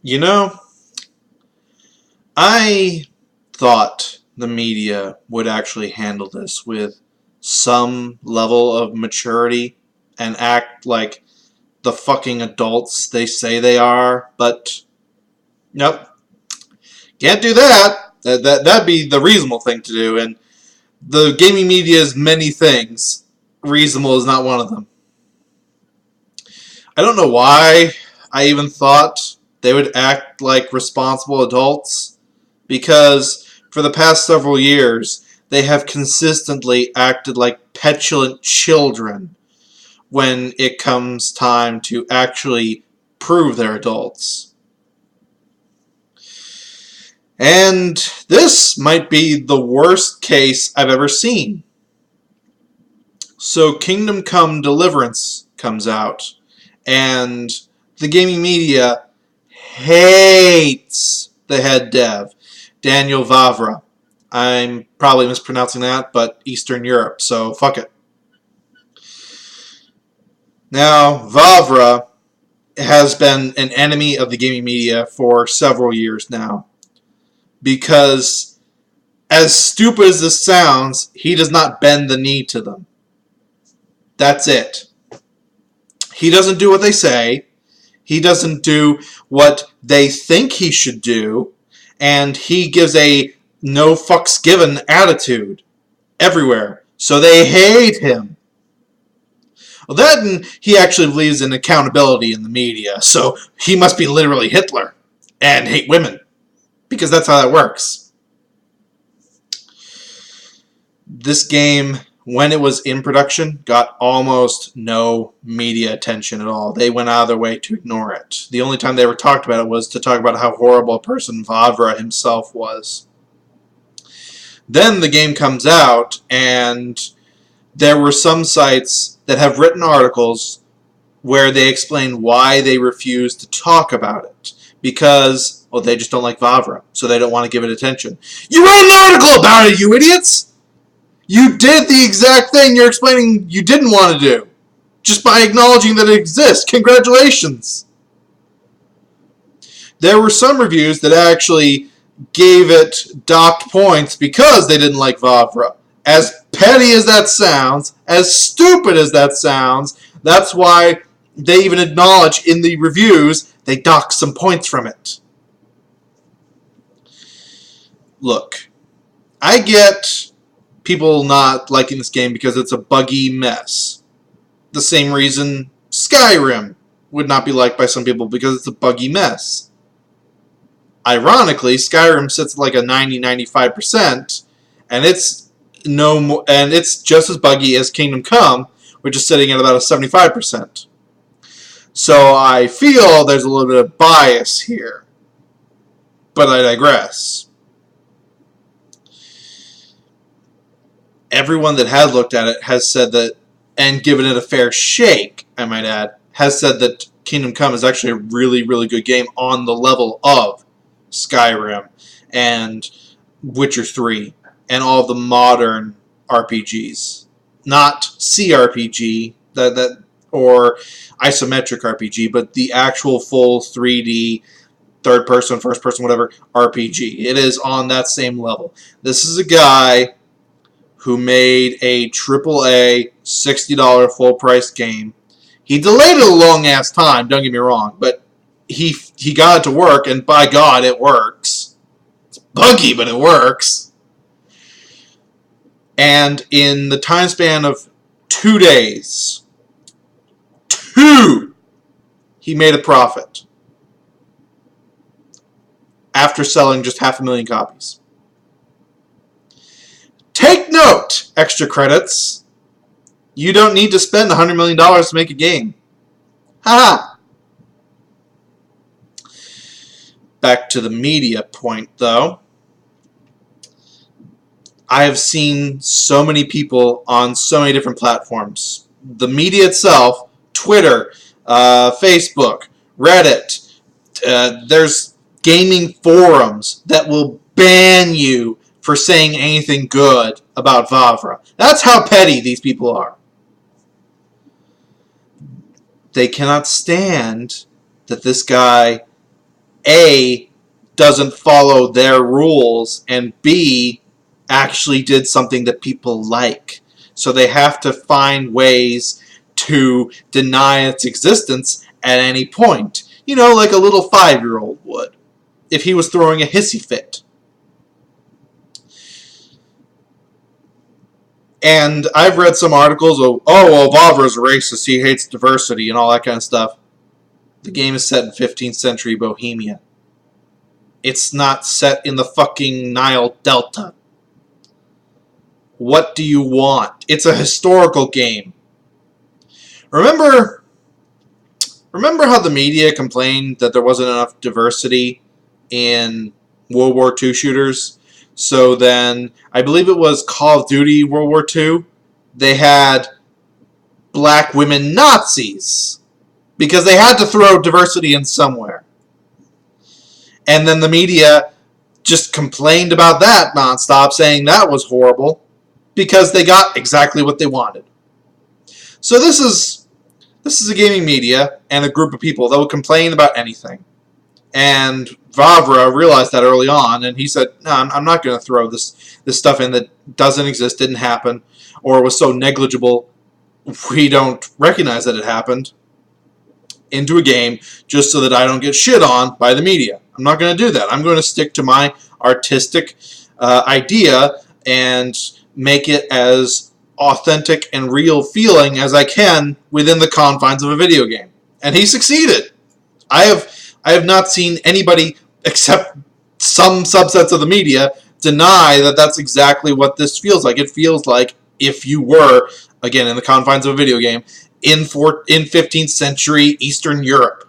You know, I thought the media would actually handle this with some level of maturity and act like the fucking adults they say they are, but nope, can't do that. That'd be the reasonable thing to do, and the gaming media is many things. Reasonable is not one of them. I don't know why I even thought they would act like responsible adults, because for the past several years, they have consistently acted like petulant children when it comes time to actually prove they're adults. And this might be the worst case I've ever seen. So Kingdom Come Deliverance comes out, and the gaming media hates the head dev, Daniel Vavra. I'm probably mispronouncing that, but Eastern Europe, so fuck it. Now, Vavra has been an enemy of the gaming media for several years now, because as stupid as this sounds, he does not bend the knee to them. That's it. He doesn't do what they say. He doesn't do what they think he should do. And he gives a no fucks given attitude everywhere. So they hate him. Well, then he actually believes in accountability in the media. So he must be literally Hitler and hate women, because that's how that works. This game, when it was in production, got almost no media attention at all. They went out of their way to ignore it. The only time they ever talked about it was to talk about how horrible a person Vavra himself was. Then the game comes out, and there were some sites that have written articles where they explain why they refuse to talk about it. Because, well, they just don't like Vavra, so they don't want to give it attention. You wrote an article about it, you idiots! You did the exact thing you're explaining you didn't want to do, just by acknowledging that it exists. Congratulations! There were some reviews that actually gave it docked points because they didn't like Vavra. As petty as that sounds, as stupid as that sounds, that's why they even acknowledge in the reviews they dock some points from it. Look, I get people not liking this game because it's a buggy mess. The same reason Skyrim would not be liked by some people, because it's a buggy mess. Ironically, Skyrim sits at like a 90-95%, and it's just as buggy as Kingdom Come, which is sitting at about a 75%. So I feel there's a little bit of bias here, but I digress. Everyone that has looked at it has said that, and given it a fair shake, I might add, has said that Kingdom Come is actually a really, really good game on the level of Skyrim and Witcher 3 and all the modern RPGs. Not CRPG or isometric RPG, but the actual full 3D, third person, first person, whatever, RPG. It is on that same level. This is a guy who made a AAA $60 full-price game. He delayed it a long-ass time, don't get me wrong, but he got it to work, and by God, it works. It's buggy, but it works. And in the time span of 2 days, he made a profit after selling just 500,000 copies. Take note, extra credits. You don't need to spend $100 million to make a game. Ha! Back to the media point, though. I have seen so many people on so many different platforms. The media itself, Twitter, Facebook, Reddit, there's gaming forums that will ban you for saying anything good about Vavra. That's how petty these people are. They cannot stand that this guy A, doesn't follow their rules, and B, actually did something that people like. So they have to find ways to deny its existence at any point. You know, like a little 5-year-old would, if he was throwing a hissy fit. And I've read some articles of, oh, well, Vavra's a racist, he hates diversity, and all that kind of stuff. The game is set in 15th century Bohemia. It's not set in the fucking Nile Delta. What do you want? It's a historical game. Remember how the media complained that there wasn't enough diversity in World War II shooters? So then, I believe it was Call of Duty World War II, they had black women Nazis because they had to throw diversity in somewhere. And then the media just complained about that nonstop, saying that was horrible because they got exactly what they wanted. So this is a gaming media and a group of people that will complain about anything. And Vavra realized that early on, and he said, no, I'm not going to throw this stuff in that doesn't exist, didn't happen, or was so negligible we don't recognize that it happened, into a game just so that I don't get shit on by the media. I'm not going to do that. I'm going to stick to my artistic idea and make it as authentic and real feeling as I can within the confines of a video game. And he succeeded. I have not seen anybody except some subsets of the media deny that that's exactly what this feels like. It feels like if you were, again, in the confines of a video game, in 15th century Eastern Europe.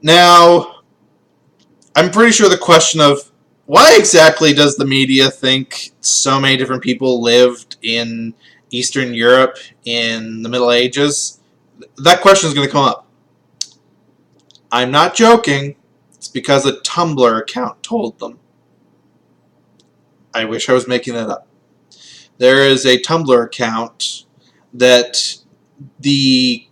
Now, I'm pretty sure the question of why exactly does the media think so many different people lived in Eastern Europe in the Middle Ages, that question is going to come up. I'm not joking. It's because a Tumblr account told them. I wish I was making that up. There is a Tumblr account that the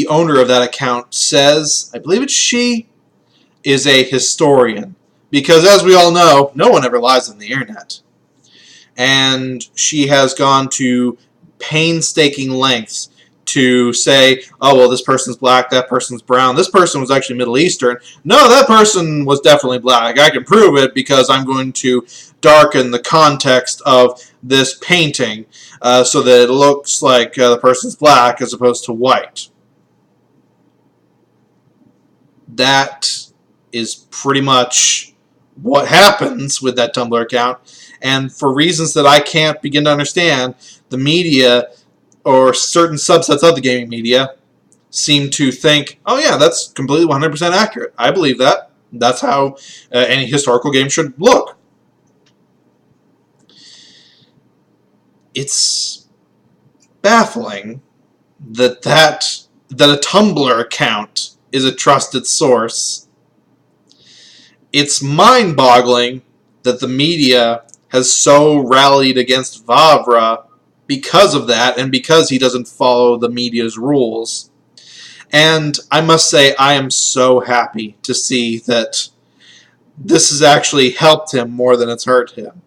owner of that account says, I believe it's she, is a historian. Because as we all know, no one ever lies on the internet. And she has gone to painstaking lengths to say, oh, well, this person's black, that person's brown, this person was actually Middle Eastern. No, that person was definitely black. I can prove it because I'm going to darken the context of this painting so that it looks like the person's black as opposed to white. That is pretty much what happens with that Tumblr account. And for reasons that I can't begin to understand, the media, or certain subsets of the gaming media, seem to think, oh yeah, that's completely 100% accurate. I believe that. That's how any historical game should look. It's baffling that a Tumblr account is a trusted source. It's mind-boggling that the media has so rallied against Vavra because of that, and because he doesn't follow the media's rules. And I must say, I am so happy to see that this has actually helped him more than it's hurt him.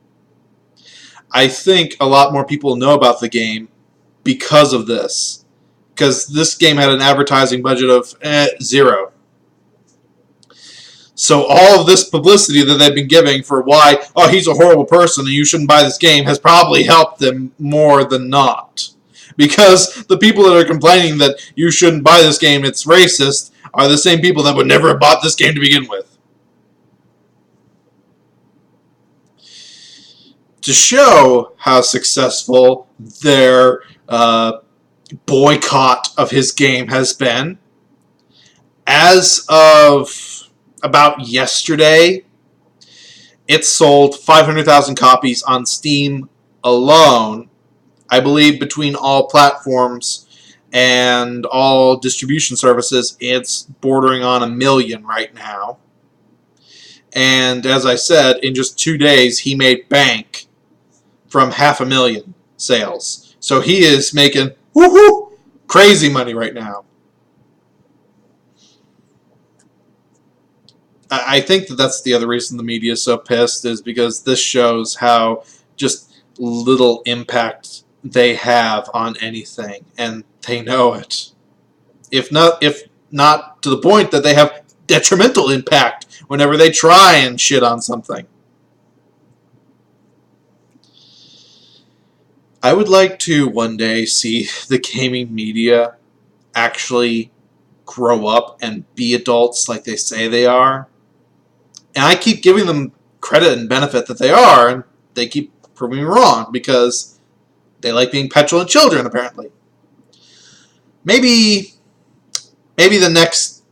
I think a lot more people know about the game because of this. Because this game had an advertising budget of zero. So all of this publicity that they've been giving for why, oh, he's a horrible person and you shouldn't buy this game, has probably helped them more than not. Because the people that are complaining that you shouldn't buy this game, it's racist, are the same people that would never have bought this game to begin with. To show how successful their boycott of his game has been, as of about yesterday, it sold 500,000 copies on Steam alone. I believe between all platforms and all distribution services, it's bordering on 1 million right now. And as I said, in just 2 days, he made bank from 500,000 sales. So he is making woohoo crazy money right now. I think that that's the other reason the media is so pissed, is because this shows how just little impact they have on anything, and they know it. If not to the point that they have detrimental impact whenever they try and shit on something. I would like to one day see the gaming media actually grow up and be adults like they say they are. And I keep giving them credit and benefit that they are, and they keep proving me wrong because they like being petulant children, apparently. Maybe the next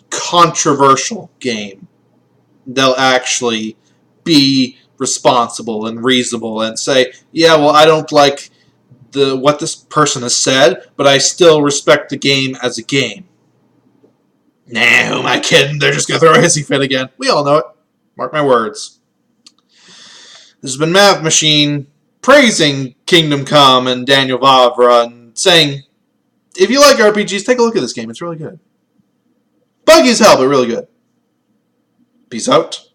controversial game, they'll actually be responsible and reasonable and say, yeah, well, I don't like what this person has said, but I still respect the game as a game. Nah, who am I kidding? They're just going to throw a hissy fit again. We all know it. Mark my words. This has been Math Machine praising Kingdom Come and Daniel Vavra and saying, if you like RPGs, take a look at this game. It's really good. Buggy as hell, but really good. Peace out.